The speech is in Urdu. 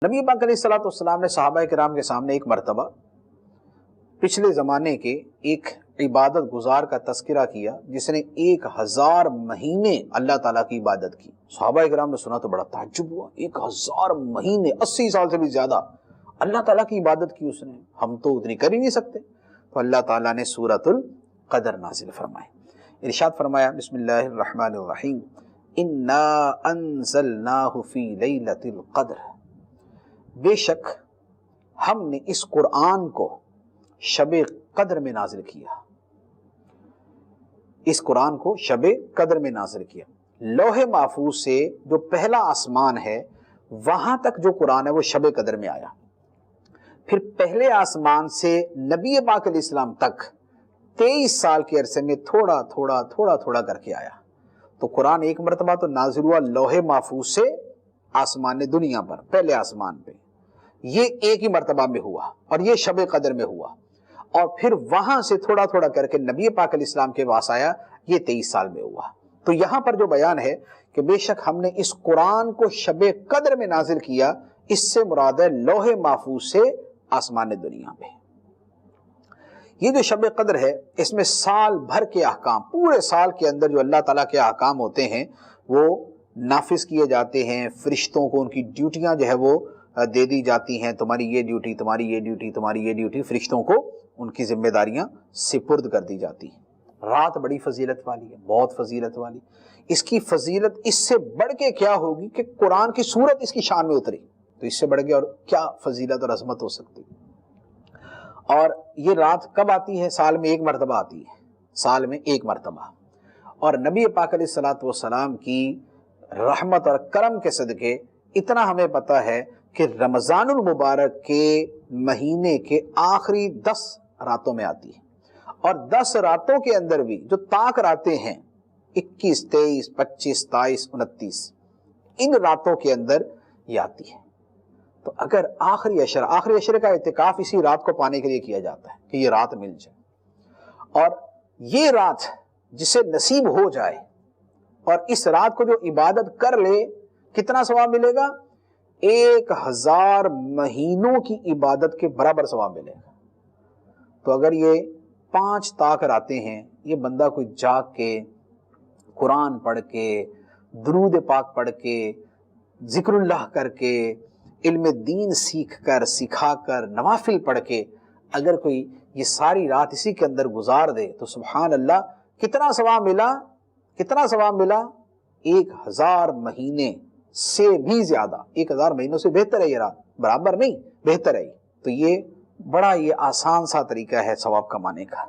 نبی پاک علیہ الصلوۃ والسلام نے صحابہ کرام کے سامنے ایک مرتبہ پچھلے زمانے کے ایک عبادت گزار کا تذکرہ کیا جس نے 1000 مہینے اللہ تعالیٰ کی عبادت کی۔ صحابہ کرام نے سنا تو بڑا تعجب ہوا، 1000 مہینے 80 سال سے بھی زیادہ اللہ تعالیٰ کی عبادت کی اس نے، ہم تو اتنی کر ہی نہیں سکتے۔ تو اللہ تعالیٰ نے سورۃ القدر نازل فرمائی، ارشاد فرمایا بسم اللہ الرحمن الرحیم انا انزلناہ فی لیلۃ القدر، بے شک ہم نے اس قرآن کو شب قدر میں نازل کیا، اس قرآن کو شب قدر میں نازل کیا۔ لوح محفوظ سے جو پہلا آسمان ہے وہاں تک جو قرآن ہے وہ شب قدر میں آیا، پھر پہلے آسمان سے نبی پاک علیہ السلام تک 23 سال کے عرصے میں تھوڑا تھوڑا کر کے آیا۔ تو قرآن ایک مرتبہ تو نازل ہوا لوح محفوظ سے آسمان دنیا پر، پہلے آسمان پہ، یہ ایک ہی مرتبہ میں ہوا اور یہ شب قدر میں ہوا، اور پھر وہاں سے تھوڑا کر کے نبی پاک علیہ السلام کے پاس آیا، یہ 23 سال میں ہوا۔ تو یہاں پر جو بیان ہے کہ بے شک ہم نے اس قرآن کو شب قدر میں نازل کیا، اس سے مراد ہے لوح محفوظ سے آسمان دنیا پہ۔ یہ جو شب قدر ہے اس میں سال بھر کے احکام، پورے سال کے اندر جو اللہ تعالیٰ کے احکام ہوتے ہیں وہ نافذ کیے جاتے ہیں، فرشتوں کو ان کی ڈیوٹیاں جو ہے وہ دے دی جاتی ہیں، تمہاری یہ ڈیوٹی، تمہاری یہ ڈیوٹی، تمہاری یہ ڈیوٹی، فرشتوں کو ان کی ذمہ داریاں سپرد کر دی جاتی ہیں۔ رات بڑی فضیلت والی ہے، بہت فضیلت والی، اس کی فضیلت اس سے بڑھ کے کیا ہوگی کہ قرآن کی سورت اس کی شان میں اتری، تو اس سے بڑھ کے اور کیا فضیلت اور عظمت ہو سکتی۔ اور یہ رات کب آتی ہے؟ سال میں ایک مرتبہ آتی ہے، سال میں ایک مرتبہ، اور نبی پاک علیہ الصلوۃ والسلام کی رحمت اور کرم کے صدقے اتنا ہمیں پتہ ہے کہ رمضان المبارک کے مہینے کے آخری 10 راتوں میں آتی ہے، اور 10 راتوں کے اندر بھی جو طاق راتیں ہیں 21، 23، 25، 27، 29، ان راتوں کے اندر یہ آتی ہے۔ تو اگر آخری عشرے کا اعتکاف اسی رات کو پانے کے لیے کیا جاتا ہے کہ یہ رات مل جائے، اور یہ رات جسے نصیب ہو جائے اور اس رات کو جو عبادت کر لے، کتنا ثواب ملے گا؟ 1000 مہینوں کی عبادت کے برابر ثواب ملے گا۔ تو اگر یہ 5 طاق راتیں ہیں، یہ بندہ کوئی جاگ کے قرآن پڑھ کے، درود پاک پڑھ کے، ذکر اللہ کر کے، علم دین سیکھ کر، سکھا کر، نوافل پڑھ کے اگر کوئی یہ ساری رات اسی کے اندر گزار دے تو سبحان اللہ کتنا ثواب ملا، کتنا ثواب ملا؟ 1000 مہینے سے بھی زیادہ، 1000 مہینوں سے بہتر ہے یہ رات، برابر نہیں، بہتر ہے۔ تو یہ بڑا آسان سا طریقہ ہے ثواب کمانے کا۔